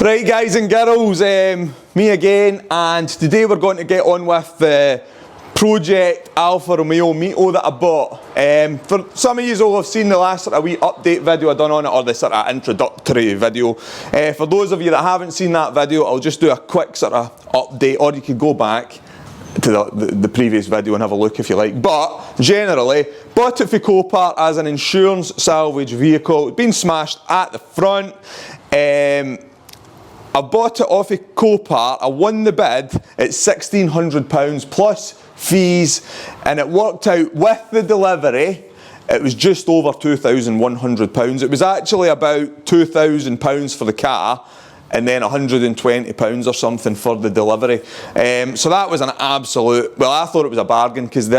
Right guys and girls, me again, and today we're going to get on with the project Alfa Romeo Mito that I bought. For some of you who have seen the last sort of wee update video I done on it, or the sort of introductory video. For those of you that haven't seen that video, I'll just do a quick sort of update, or you could go back to the previous video and have a look if you like. But generally, bought it for Copart as an insurance salvage vehicle. It's been smashed at the front. I bought it off of Copart. I won the bid at £1,600 plus fees, and it worked out with the delivery. It was just over £2,100. It was actually about £2,000 for the car, and then £120 or something for the delivery. So that was an absolute, well, I thought it was a bargain, because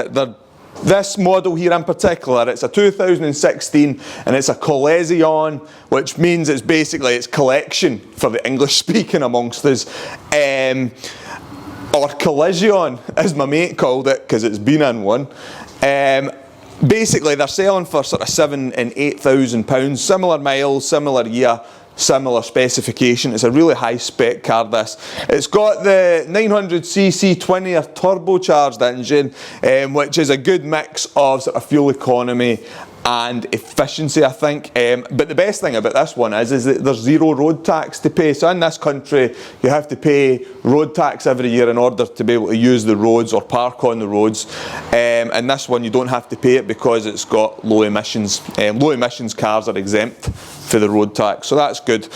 this model here in particular, it's a 2016 and it's a collision, which means it's basically its collection for the English speaking amongst us. Or collision, as my mate called it, because it's been in one. Basically, they're selling for sort of £7,000 and £8,000, similar miles, similar year, similar specification. It's a really high spec car, this. It's got the 900cc twinair turbocharged engine, which is a good mix of sort of fuel economy and efficiency, I think. But the best thing about this one is that there's zero road tax to pay. So in this country, you have to pay road tax every year in order to be able to use the roads or park on the roads. And this one, you don't have to pay it because it's got low emissions. Low emissions cars are exempt for the road tax, so that's good.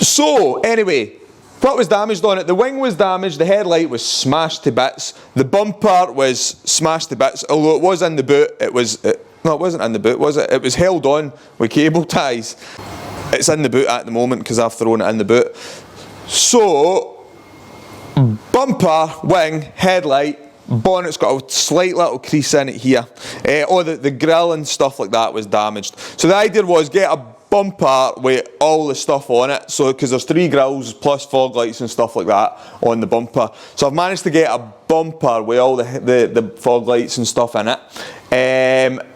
So anyway, what was damaged on it? The wing was damaged, the headlight was smashed to bits, the bumper was smashed to bits, although it was in the boot. No, it wasn't in the boot, was it? It was held on with cable ties. It's in the boot at the moment because I've thrown it in the boot. So, bumper, wing, headlight, bonnet's got a slight little crease in it here. The grille and stuff like that was damaged. So the idea was get a bumper with all the stuff on it, so because there's 3 grills plus fog lights and stuff like that on the bumper. So I've managed to get a bumper with all the fog lights and stuff in it.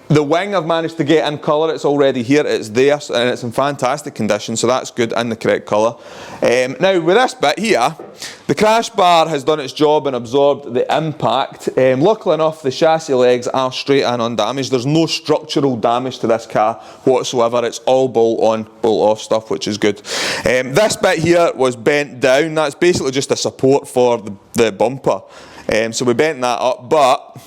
The wing I've managed to get in colour. It's already here, it's there, and it's in fantastic condition, so that's good, in the correct colour. Now with this bit here, the crash bar has done its job and absorbed the impact. Luckily enough, the chassis legs are straight and undamaged. There's no structural damage to this car whatsoever. It's all bolt on, bolt off stuff, which is good. This bit here was bent down. That's basically just a support for the bumper. So we bent that up, but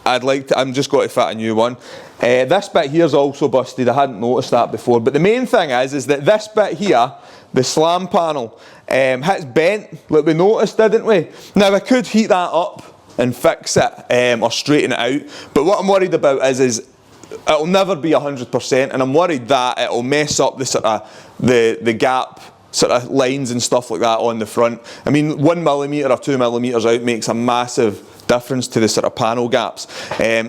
I'm just going to fit a new one. This bit here is also busted. I hadn't noticed that before. But the main thing is that this bit here, the slam panel, it's bent, like we noticed, didn't we? Now, I could heat that up and fix it, or straighten it out. But what I'm worried about is it'll never be 100%, and I'm worried that it'll mess up the sort of the gap sort of lines and stuff like that on the front. I mean, 1mm or 2mm out makes a massive difference to the sort of panel gaps.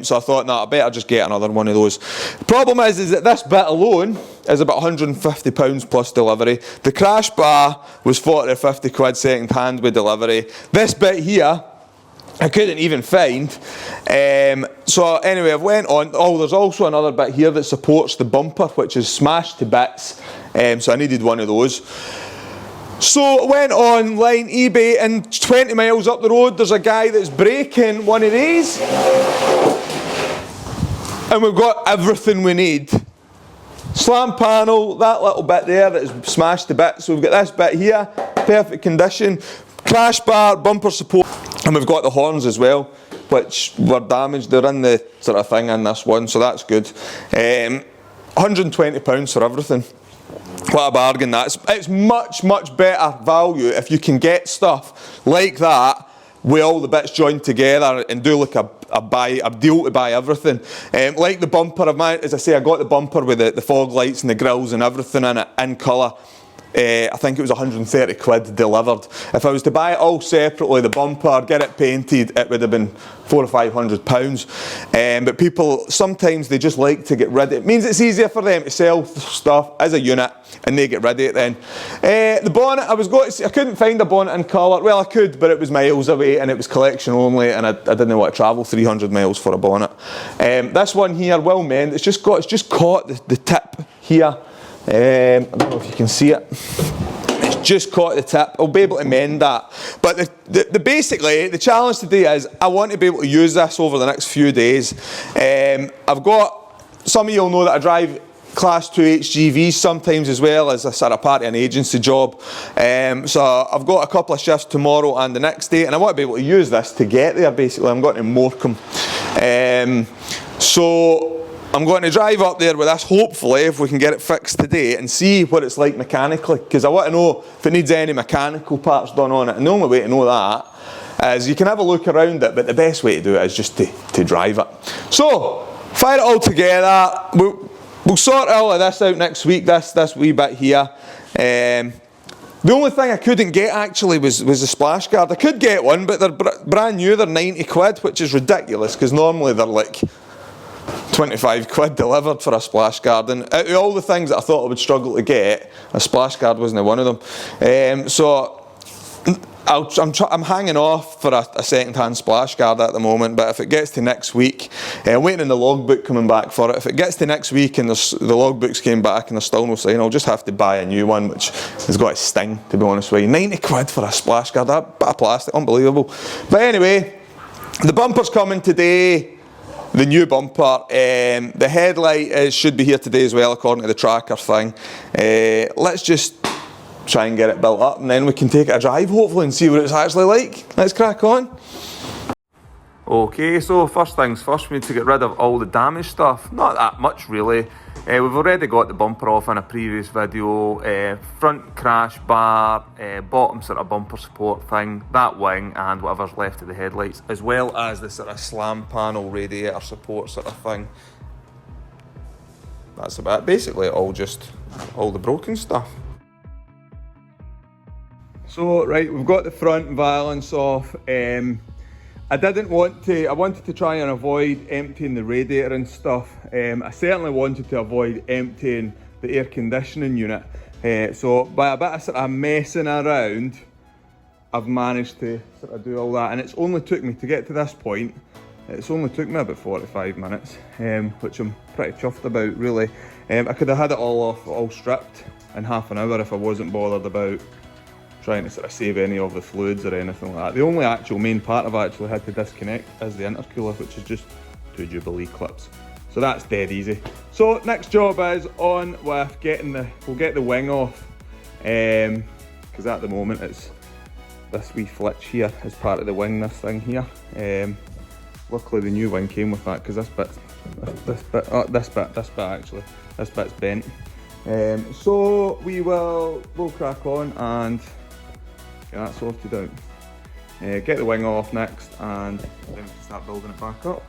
So I thought, no, I better just get another one of those. Problem is that this bit alone is about £150 plus delivery. The crash bar was 40 or 50 quid second hand with delivery. This bit here, I couldn't even find. So anyway, I've went on. Oh, there's also another bit here that supports the bumper, which is smashed to bits. So I needed one of those. So I went online, eBay, and 20 miles up the road, there's a guy that's breaking one of these. And we've got everything we need. Slam panel, that little bit there that is smashed to bits. So we've got this bit here, perfect condition. Crash bar, bumper support. And we've got the horns as well, which were damaged. They're in the sort of thing in this one, so that's good. £120 for everything. What a bargain that is. It's much, much better value if you can get stuff like that with all the bits joined together and do like a deal to buy everything. Like the bumper, as I say, I got the bumper with the fog lights and the grills and everything in it, in colour. I think it was 130 quid delivered. If I was to buy it all separately, the bumper, get it painted, it would have been £400 or £500. But people, sometimes they just like to get rid of it. It means it's easier for them to sell stuff as a unit, and they get rid of it then. The bonnet, I couldn't find a bonnet in colour. Well, I could, but it was miles away and it was collection only, and I didn't want to travel 300 miles for a bonnet. This one here, well manned, it's just caught the tip here. I don't know if you can see it. It's just caught the tip. I'll be able to mend that. But basically, the challenge today is I want to be able to use this over the next few days. I've got, some of you will know that I drive Class 2 HGVs sometimes as well as a sort of part of an agency job. So I've got a couple of shifts tomorrow and the next day, and I want to be able to use this to get there basically. I'm going to Morecambe. So I'm going to drive up there with this, hopefully, if we can get it fixed today, and see what it's like mechanically, because I want to know if it needs any mechanical parts done on it. And the only way to know that is you can have a look around it, but the best way to do it is just to drive it. So, fire it all together. We'll sort all of this out next week, this wee bit here. The only thing I couldn't get actually was the splash guard. I could get one, but they're brand new, they're 90 quid, which is ridiculous, because normally they're like 25 quid delivered for a splash guard, and out of all the things that I thought I would struggle to get, a splash guard wasn't one of them. So I'm hanging off for a second-hand splash guard at the moment, but if it gets to next week, I'm waiting on the logbook coming back for it. If it gets to next week and the logbooks came back and there's still no sign, I'll just have to buy a new one, which has got a sting, to be honest with you. 90 quid for a splash guard, that bit of plastic, unbelievable. But anyway, the bumper's coming today. The new bumper, the headlight should be here today as well, according to the tracker thing. Let's just try and get it built up, and then we can take it a drive hopefully and see what it's actually like. Let's crack on. Okay, so first things first, we need to get rid of all the damaged stuff. Not that much really. We've already got the bumper off in a previous video. Front crash bar, bottom sort of bumper support thing, that wing and whatever's left of the headlights, as well as the sort of slam panel radiator support sort of thing. That's about it. Basically all the broken stuff. So right, we've got the front valance off. I wanted to try and avoid emptying the radiator and stuff. I certainly wanted to avoid emptying the air conditioning unit. So by a bit of sort of messing around, I've managed to sort of do all that. And it's only took me to get to this point, it's only took me about 45 minutes, which I'm pretty chuffed about really. I could have had it all off, all stripped in half an hour if I wasn't bothered about trying to sort of save any of the fluids or anything like that. The only actual main part I've actually had to disconnect is the intercooler, which is just 2 Jubilee clips. So that's dead easy. So next job is on with we'll get the wing off, because at the moment it's this wee flitch here as part of the wing, this thing here. Luckily the new wing came with that, because this bit's bent. So we'll crack on and get that sorted out. Get the wing off next, and then we can start building it back up.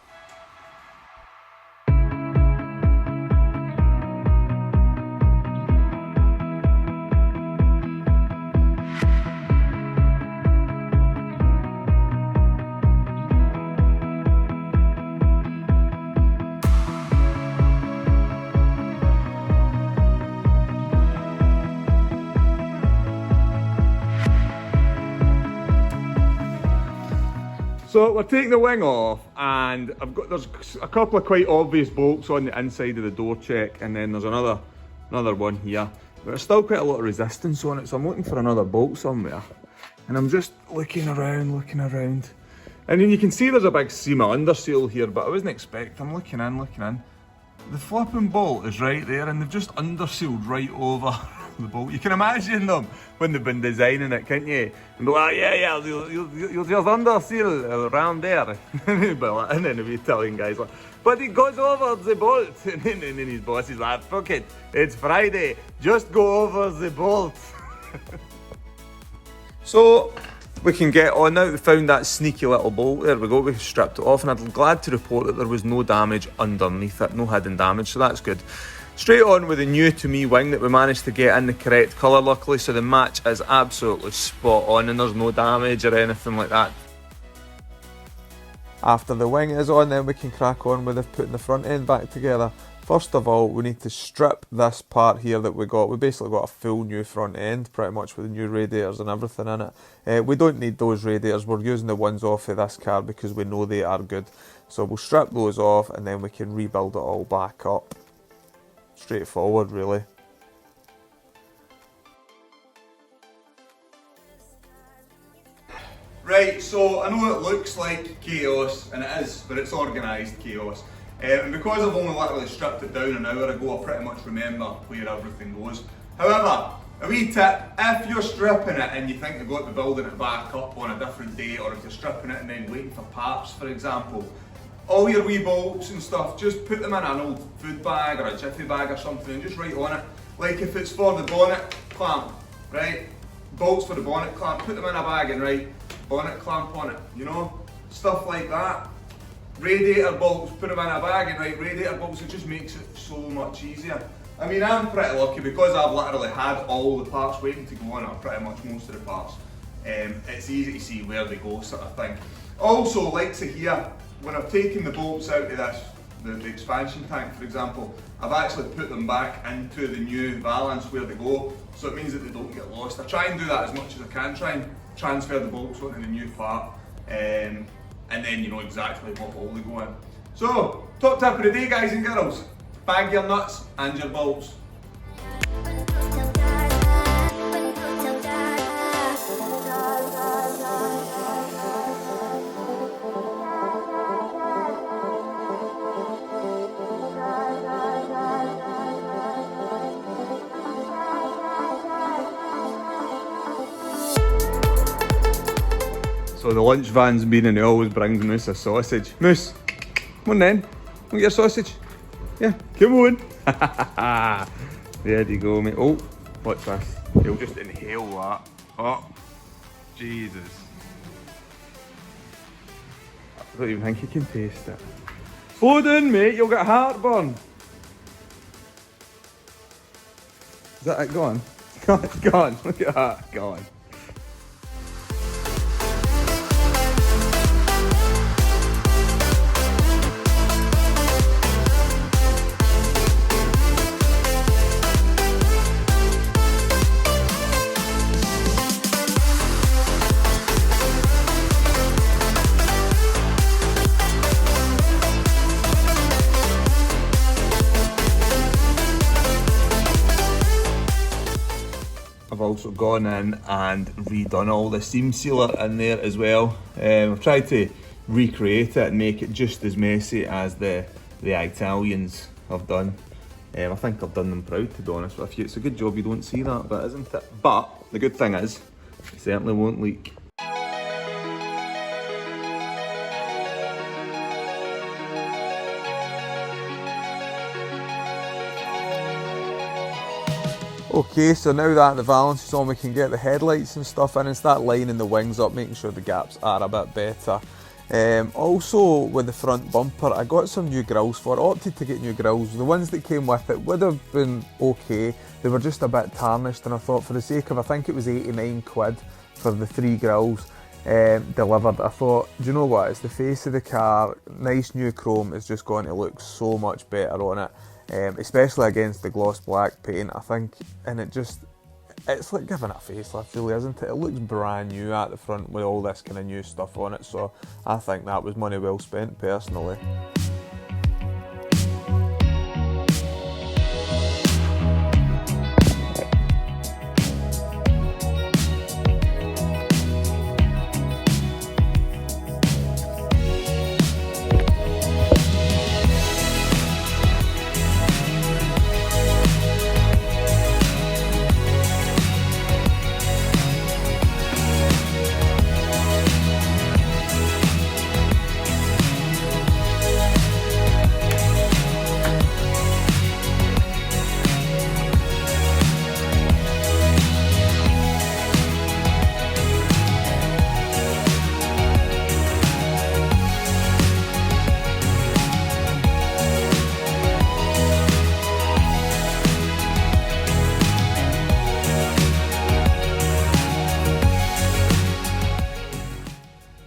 So we're taking the wing off, and there's a couple of quite obvious bolts on the inside of the door check, and then there's another one here. But there's still quite a lot of resistance on it, so I'm looking for another bolt somewhere. And I'm just looking around. And then you can see there's a big seam of underseal here, but I wasn't expecting. I'm looking in. The flipping bolt is right there, and they've just undersealed right over the bolt. You can imagine them when they've been designing it, can't you? And be like, yeah, you'll just underseal around there. And then they'll be telling guys like, but it goes over the bolt. And then his boss is like, fuck it, it's Friday, just go over the bolt. So we can get on now. We found that sneaky little bolt. There we go, we stripped it off, and I'm glad to report that there was no damage underneath it, no hidden damage, so that's good. Straight on with the new to me wing that we managed to get in the correct colour luckily, so the match is absolutely spot on and there's no damage or anything like that. After the wing is on, then we can crack on with putting the front end back together. First of all, we need to strip this part here that we got. We basically got a full new front end, pretty much with the new radiators and everything in it. We don't need those radiators, we're using the ones off of this car because we know they are good. So we'll strip those off and then we can rebuild it all back up. Straightforward really. Right, so I know it looks like chaos, and it is, but it's organised chaos. And because I've only literally stripped it down an hour ago, I pretty much remember where everything goes. However, a wee tip, if you're stripping it and you think you're going to be building it back up on a different day, or if you're stripping it and then waiting for parts, for example, all your wee bolts and stuff, just put them in an old food bag or a jiffy bag or something and just write on it. Like if it's for the bonnet clamp, right? Bolts for the bonnet clamp, put them in a bag and write bonnet clamp on it, you know? Stuff like that. Radiator bolts, put them in a bag and write radiator bolts, it just makes it so much easier. I mean, I'm pretty lucky because I've literally had all the parts waiting to go on, or pretty much most of the parts. It's easy to see where they go, sort of thing. Also, like to here, when I've taken the bolts out of this, the expansion tank for example, I've actually put them back into the new valance where they go, so it means that they don't get lost. I try and do that as much as I can, try and transfer the bolts onto the new part, and then you know exactly what hole they go in. So, top tip of the day guys and girls, bag your nuts and your bolts. So the lunch van's been and he always brings Moose a sausage. Moose, come on then, want your sausage? Yeah, come on. There you go mate. Oh, what's this? He'll just inhale that. Oh, Jesus. I don't even think he can taste it. Slow down mate, you'll get heartburn. Is that it? Go on. Go on, look at that, go on. I've also gone in and redone all the seam sealer in there as well. I've tried to recreate it and make it just as messy as the Italians have done. I think I've done them proud, to be honest with you. It's a good job you don't see that bit, isn't it? But the good thing is, it certainly won't leak. Okay, so now that the valance is on, we can get the headlights and stuff in and start lining the wings up, making sure the gaps are a bit better. Also, with the front bumper, I got some new grills for it. I opted to get new grills. The ones that came with it would have been okay. They were just a bit tarnished, and I thought for the sake of, I think it was 89 quid for the 3 grills delivered. I thought, do you know what, it's the face of the car, nice new chrome, it's just going to look so much better on it. Especially against the gloss black paint, I think, and it's like giving it a facelift really, isn't it? It looks brand new at the front with all this kind of new stuff on it, so I think that was money well spent personally.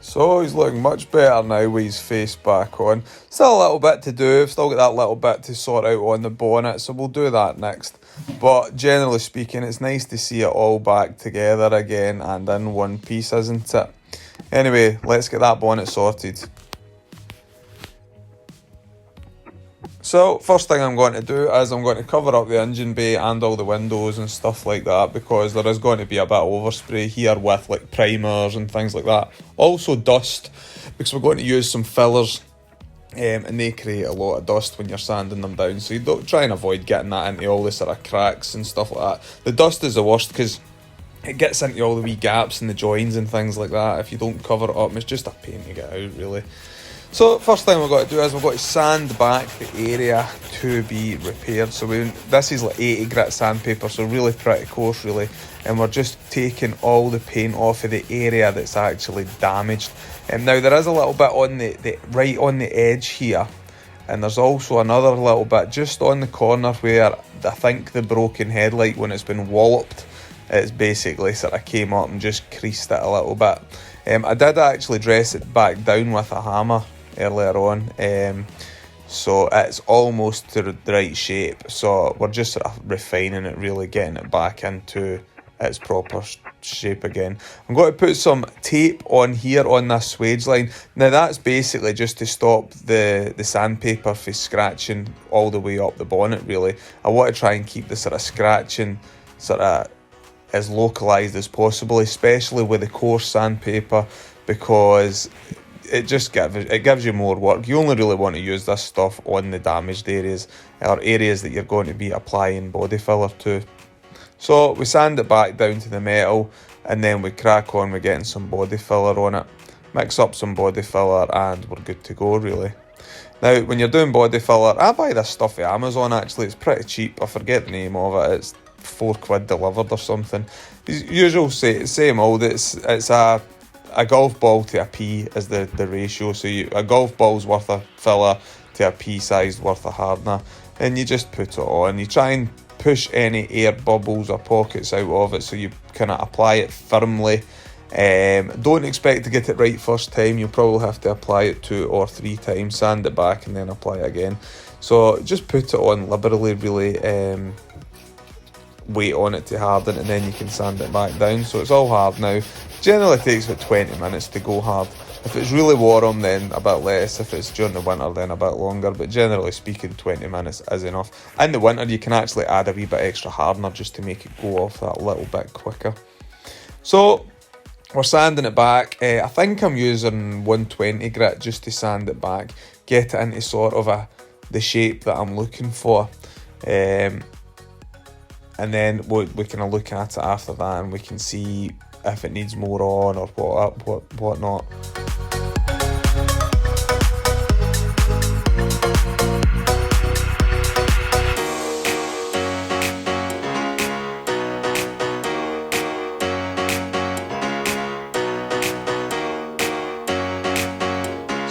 So he's looking much better now with his face back on. Still a little bit to do, I've still got that little bit to sort out on the bonnet, so we'll do that next. But generally speaking, it's nice to see it all back together again and in one piece, isn't it? Anyway, let's get that bonnet sorted. So first thing I'm going to do is I'm going to cover up the engine bay and all the windows and stuff like that, because there is going to be a bit of overspray here with like primers and things like that. Also dust, because we're going to use some fillers, and they create a lot of dust when you're sanding them down, so you don't try and avoid getting that into all the sort of cracks and stuff like that. The dust is the worst because it gets into all the wee gaps and the joins and things like that. If you don't cover it up, it's just a pain to get out, really. So first thing we've got to do is we've got to sand back the area to be repaired. So this is like 80 grit sandpaper, so really pretty coarse really, and we're just taking all the paint off of the area that's actually damaged. And now there is a little bit on the right on the edge here, and there's also another little bit just on the corner where I think the broken headlight, when it's been walloped, it's basically sort of came up and just creased it a little bit. I did actually dress it back down with a hammer earlier on, so it's almost to the right shape, so we're just sort of refining it, really getting it back into its proper shape again. I'm going to put some tape on here on this swage line. Now that's basically just to stop the sandpaper from scratching all the way up the bonnet really. I want to try and keep the sort of scratching sort of as localised as possible, especially with the coarse sandpaper, because it just gives you more work. You only really want to use this stuff on the damaged areas, or areas that you're going to be applying body filler to. So we sand it back down to the metal, and then we crack on with getting some body filler on it. Mix up some body filler and we're good to go really. Now when you're doing body filler, I buy this stuff at Amazon actually, it's pretty cheap. I forget the name of it, it's £4 delivered or something. Usual same old, it's a golf ball to a pea is the ratio, so a golf ball's worth of filler to a pea sized worth of hardener, and you just put it on. You try and push any air bubbles or pockets out of it, so you kind of apply it firmly. Don't expect to get it right first time, you'll probably have to apply it 2 or 3 times, sand it back and then apply it again. So just put it on liberally really, wait on it to harden, and then you can sand it back down. So it's all hard now. Generally takes about 20 minutes to go hard. If it's really warm, then a bit less. If it's during the winter, then a bit longer, but generally speaking 20 minutes is enough. In the winter you can actually add a wee bit extra hardener just to make it go off that little bit quicker. So we're sanding it back. I think I'm using 120 grit just to sand it back, get it into sort of the shape that I'm looking for. And then we can look at it after that, and we can see if it needs more on or whatnot.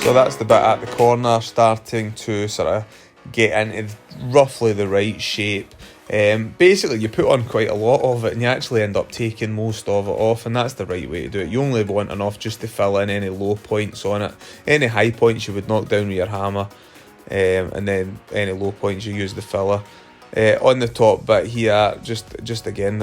So that's the bit at the corner starting to sort of get into roughly the right shape. Basically you put on quite a lot of it and you actually end up taking most of it off, and that's the right way to do it. You only want enough just to fill in any low points on it. Any high points you would knock down with your hammer, and then any low points you use the filler. On the top bit here, just again,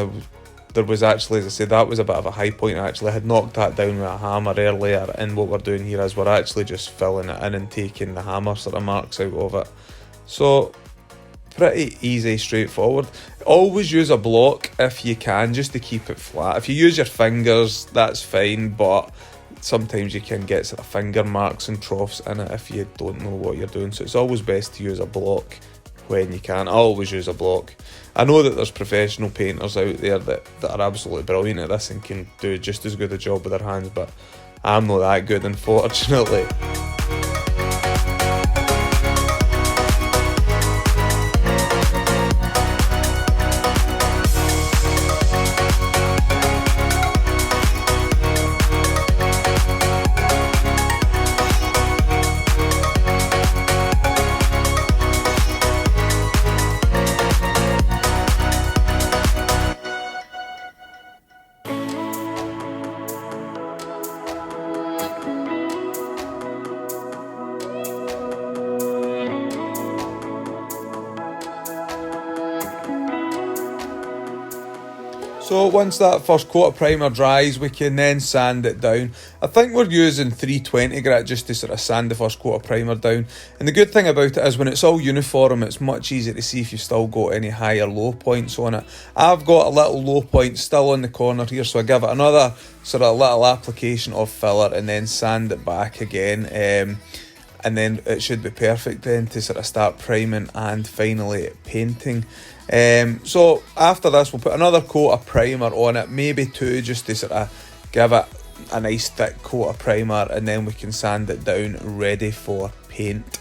there was actually, as I said, that was a bit of a high point. I actually had knocked that down with a hammer earlier, and what we're doing here is we're actually just filling it in and taking the hammer sort of marks out of it. So pretty easy, straightforward. Always use a block if you can, just to keep it flat. If you use your fingers, that's fine, but sometimes you can get sort of finger marks and troughs in it if you don't know what you're doing. So it's always best to use a block when you can. I always use a block. I know that there's professional painters out there that are absolutely brilliant at this and can do just as good a job with their hands, but I'm not that good, unfortunately. So once that first coat of primer dries, we can then sand it down. I think we're using 320 grit just to sort of sand the first coat of primer down. And the good thing about it is when it's all uniform, it's much easier to see if you've still got any high or low points on it. I've got a little low point still on the corner here, so I give it another sort of little application of filler and then sand it back again. And then it should be perfect then to sort of start priming and finally painting. So after this, we'll put another coat of primer on it, maybe two, just to sort of give it a nice thick coat of primer, and then we can sand it down ready for paint.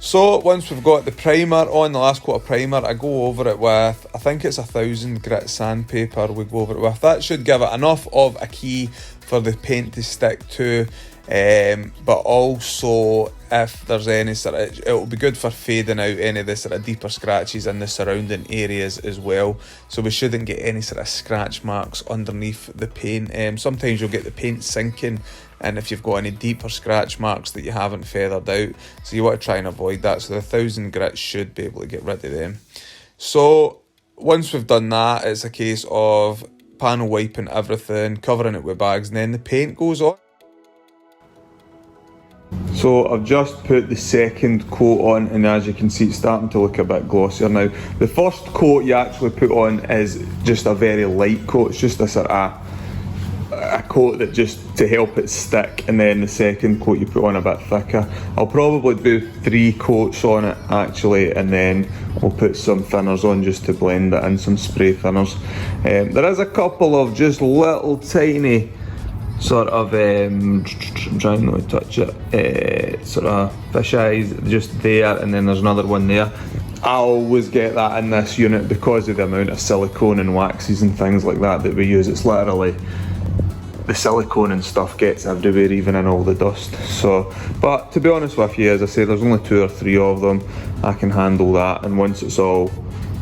So once we've got the primer on, the last coat of primer, I go over it with, I think it's 1000 grit sandpaper we go over it with. That should give it enough of a key for the paint to stick to, but also if there's any sort of, it'll be good for fading out any of the sort of deeper scratches in the surrounding areas as well, so we shouldn't get any sort of scratch marks underneath the paint. Sometimes you'll get the paint sinking, and if you've got any deeper scratch marks that you haven't feathered out, so you want to try and avoid that. So the 1000 grit should be able to get rid of them. So once we've done that, it's a case of panel wiping everything, covering it with bags, and then the paint goes on. So I've just put the second coat on, and as you can see, it's starting to look a bit glossier now. The first coat you actually put on is just a very light coat. It's just a sort of a coat that just to help it stick, and then the second coat you put on a bit thicker. I'll probably do 3 coats on it actually, and then we'll put some thinners on just to blend it in, some spray thinners. There is a couple of just little tiny sort of, I'm trying not to touch it, sort of fish eyes just there, and then there's another one there. I always get that in this unit because of the amount of silicone and waxes and things like that we use. It's literally, the silicone and stuff gets everywhere, even in all the dust. So, but to be honest with you, as I say, there's only 2 or 3 of them. I can handle that, and once it's all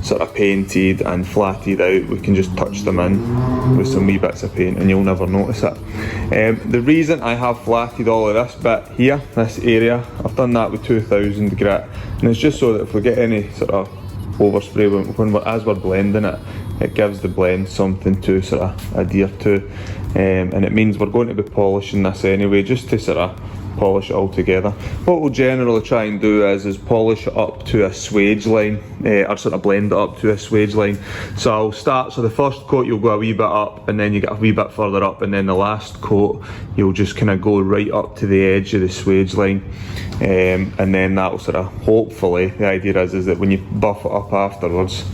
sort of painted and flatted out, we can just touch them in with some wee bits of paint and you'll never notice it. The reason I have flatted all of this bit here, this area, I've done that with 2000 grit, and it's just so that if we get any sort of overspray as we're blending it, it gives the blend something to sort of adhere to, and it means we're going to be polishing this anyway, just to sort of polish it all together. What we'll generally try and do is polish it up to a swage line, or sort of blend it up to a swage line. So I'll start, so the first coat you'll go a wee bit up, and then you get a wee bit further up, and then the last coat you'll just kind of go right up to the edge of the swage line, and then that'll sort of, hopefully, the idea is that when you buff it up afterwards,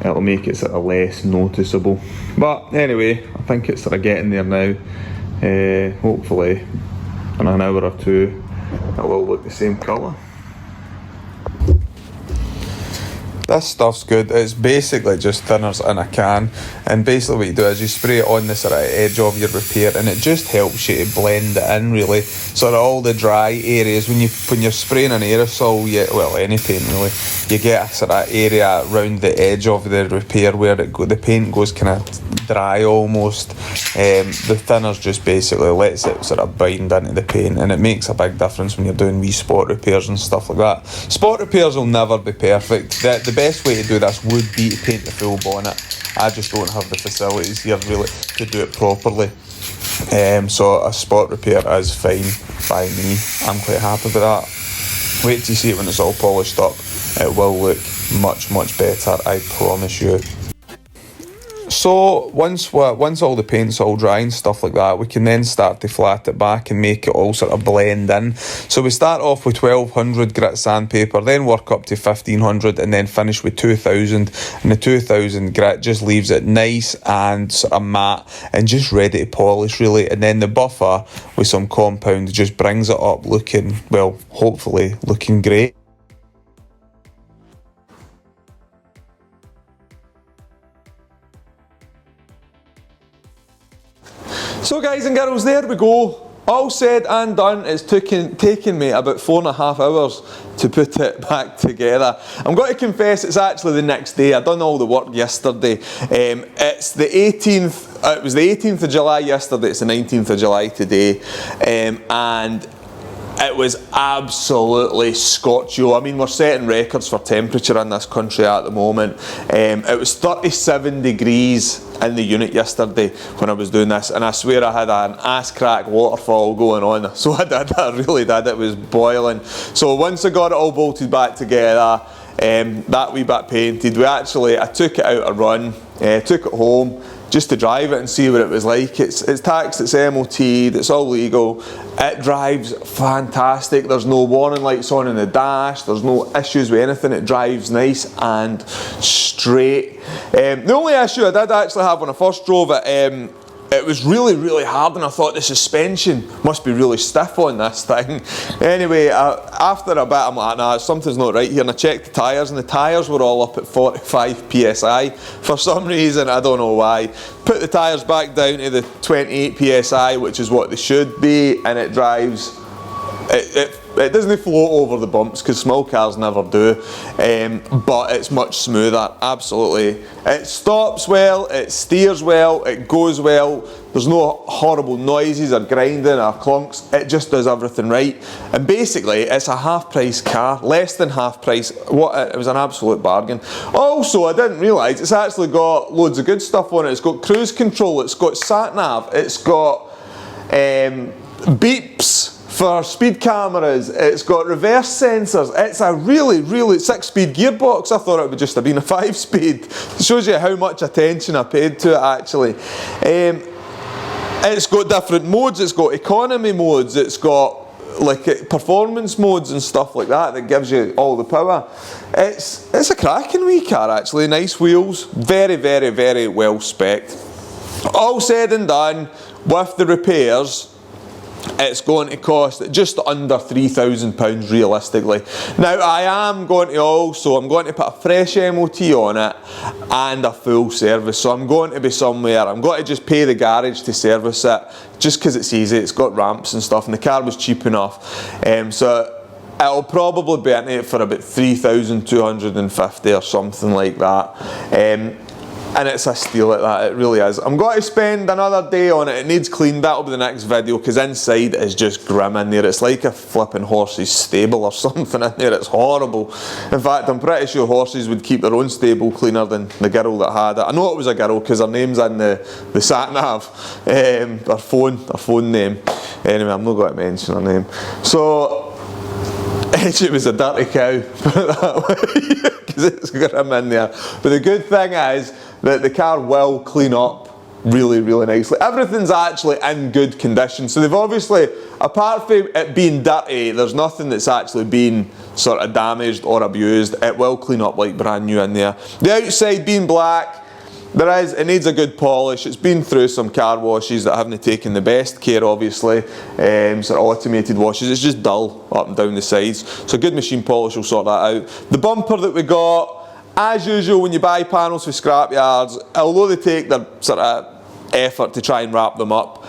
it'll make it sort of less noticeable. But anyway, I think it's sort of getting there now. Hopefully in an hour or 2 it'll all look the same colour. This stuff's good. It's basically just thinners in a can, and basically what you do is you spray it on the sort of edge of your repair, and it just helps you to blend it in really. Sort of all the dry areas, when you're spraying an aerosol, well, any paint really, you get a sort of area around the edge of the repair where the paint goes kind of dry almost. The thinners just basically lets it sort of bind into the paint, and it makes a big difference when you're doing wee spot repairs and stuff like that. Spot repairs will never be perfect. The best way to do this would be to paint the full bonnet. I just don't have the facilities here really to do it properly. So a spot repair is fine by me. I'm quite happy with that. Wait till you see it when it's all polished up. It will look much, much better, I promise you. So once all the paint's all dry and stuff like that, we can then start to flat it back and make it all sort of blend in. So we start off with 1200 grit sandpaper, then work up to 1500, and then finish with 2000. And the 2000 grit just leaves it nice and sort of matte and just ready to polish really. And then the buffer with some compound just brings it up looking, well, hopefully looking great. So guys and girls, there we go. All said and done. It's taken me about 4.5 hours to put it back together. I'm going to confess it's actually the next day. I've done all the work yesterday. It's the 18th. It was the 18th of July yesterday. It's the 19th of July today. And it was absolutely scorcho. I mean, we're setting records for temperature in this country at the moment. It was 37 degrees in the unit yesterday when I was doing this, and I swear I had an ass crack waterfall going on. So I did, I really did. It was boiling. So once I got it all bolted back together, that wee bit painted, I took it out a run, took it home just to drive it and see what it was like. It's taxed, it's MOT'd, it's all legal. It drives fantastic. There's no warning lights on in the dash, there's no issues with anything. It drives nice and straight. The only issue I did actually have when I first drove it, it was really, really hard, and I thought the suspension must be really stiff on this thing. Anyway, after a bit, I'm like, nah, something's not right here, and I checked the tyres, and the tyres were all up at 45 psi for some reason, I don't know why. Put the tyres back down to the 28 psi, which is what they should be, and it drives, it doesn't float over the bumps, because small cars never do, but it's much smoother, absolutely. It stops well, it steers well, it goes well, there's no horrible noises or grinding or clunks, it just does everything right. And basically, it's a half price car, less than half price. It was an absolute bargain. Also, I didn't realise, it's actually got loads of good stuff on it. It's got cruise control, it's got sat nav, it's got beeps for speed cameras, it's got reverse sensors, it's a really, really 6-speed gearbox. I thought it would just have been a 5-speed. It shows you how much attention I paid to it actually. It's got different modes, it's got economy modes, it's got like performance modes and stuff like that gives you all the power. It's a cracking wee car actually, nice wheels, very, very, very well spec'd. All said and done, with the repairs, it's going to cost just under £3,000 realistically. Now I'm going to put a fresh MOT on it and a full service. So I'm going to be somewhere, I'm going to just pay the garage to service it, just because it's easy, it's got ramps and stuff, and the car was cheap enough. So it'll probably be in it for about 3,250 or something like that. And it's a steal at that, it really is. I'm going to spend another day on it. It needs cleaned, that'll be the next video, because inside is just grim in there. It's like a flipping horse's stable or something in there, it's horrible. In fact, I'm pretty sure horses would keep their own stable cleaner than the girl that had it. I know it was a girl because her name's in the sat nav, her phone name. Anyway, I'm not going to mention her name. So, she was a dirty cow, put it that way, because it's grim in there. But the good thing is that the car will clean up really, really nicely. Everything's actually in good condition. So they've obviously, apart from it being dirty, there's nothing that's actually been sort of damaged or abused. It will clean up like brand new in there. The outside being black, it needs a good polish. It's been through some car washes that haven't taken the best care, obviously. Sort of automated washes. It's just dull up and down the sides. So a good machine polish will sort that out. The bumper that we got, as usual when you buy panels for scrap yards, although they take their sort of effort to try and wrap them up,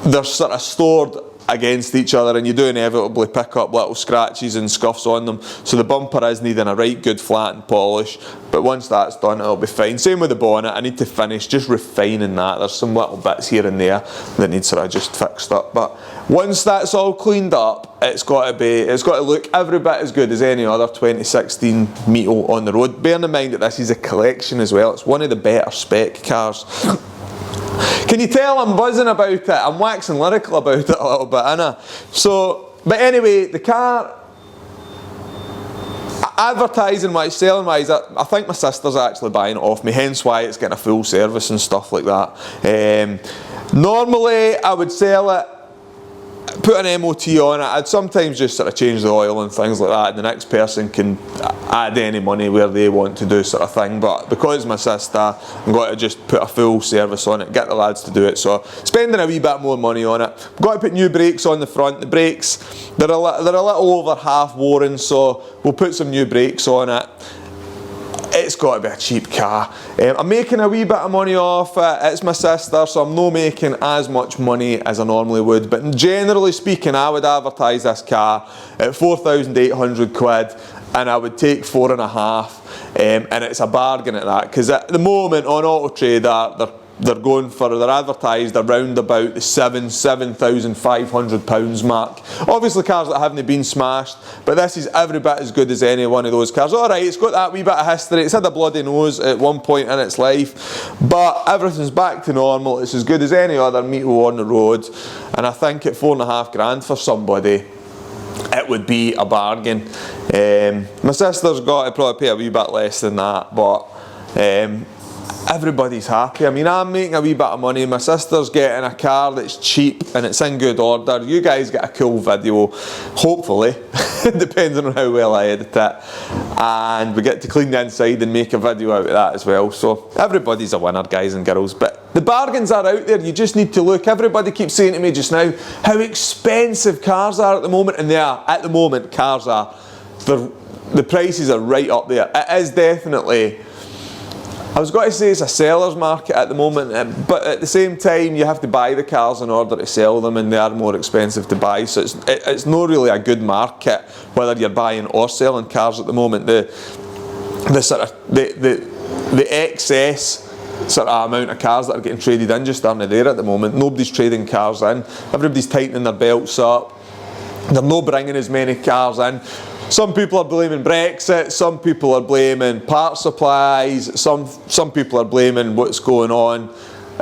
they're sort of stored against each other, and you do inevitably pick up little scratches and scuffs on them. So the bumper is needing a right good flattened polish, but once that's done it'll be fine. Same with the bonnet, I need to finish just refining that. There's some little bits here and there that need sort of just fixed up, but once that's all cleaned up, it's got to look every bit as good as any other 2016 Mito on the road. Bearing in mind that this is a collection as well, it's one of the better spec cars. Can you tell I'm buzzing about it? I'm waxing lyrical about it a little bit, innit? So, but anyway, the car, advertising wise, selling wise, I think my sister's actually buying it off me, hence why it's getting a full service and stuff like that. Normally, I would sell it, put an MOT on it. I'd sometimes just sort of change the oil and things like that, and the next person can add any money where they want to do sort of thing. But because my sister, I'm going to just put a full service on it, get the lads to do it. So spending a wee bit more money on it. I've got to put new brakes on the front. The brakes, they're a little over half worn, so we'll put some new brakes on it. It's got to be a cheap car. I'm making a wee bit of money off it. It's my sister, so I'm not making as much money as I normally would. But generally speaking, I would advertise this car at 4,800 quid, and I would take 4.5, and it's a bargain at that. Because at the moment on Auto Trader, they're they're advertised around about the £7,500 mark. Obviously cars that haven't been smashed, but this is every bit as good as any one of those cars. Alright, it's got that wee bit of history, it's had a bloody nose at one point in its life, but everything's back to normal. It's as good as any other Mito on the road, and I think at £4,500 for somebody, it would be a bargain. My sister's got to probably pay a wee bit less than that, but everybody's happy. I mean, I'm making a wee bit of money, my sister's getting a car that's cheap and it's in good order. You guys get a cool video, hopefully, depending on how well I edit it, and we get to clean the inside and make a video out of that as well. So everybody's a winner, guys and girls, but the bargains are out there. You just need to look. Everybody keeps saying to me just now how expensive cars are at the moment, and they are. At the moment, cars are, the prices are right up there. It is definitely, I was going to say it's a seller's market at the moment, but at the same time you have to buy the cars in order to sell them, and they are more expensive to buy, so it's not really a good market whether you're buying or selling cars at the moment. The excess sort of amount of cars that are getting traded in just aren't there at the moment. Nobody's trading cars in, everybody's tightening their belts up, they're not bringing as many cars in. Some people are blaming Brexit, some people are blaming part supplies, some people are blaming what's going on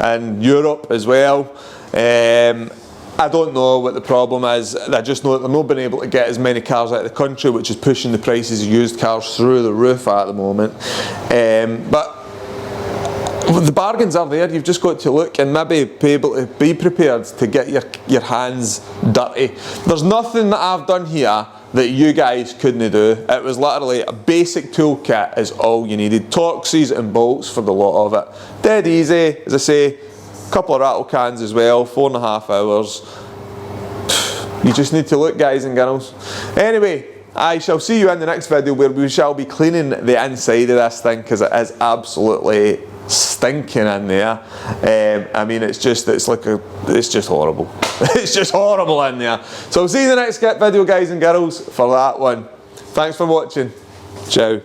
in Europe as well. I don't know what the problem is. I just know that they're not been able to get as many cars out of the country, which is pushing the prices of used cars through the roof at the moment. But the bargains are there. You've just got to look and maybe be able to be prepared to get your hands dirty. There's nothing that I've done here that you guys couldn't do. It was literally a basic toolkit is all you needed. Torxes and bolts for the lot of it. Dead easy, as I say. A couple of rattle cans as well, 4.5 hours. You just need to look, guys and girls. Anyway, I shall see you in the next video where we shall be cleaning the inside of this thing, because it is absolutely stinking in there. I mean, it's just horrible. It's just horrible in there. So I'll see you in the next video, guys and girls, for that one. Thanks for watching. Ciao.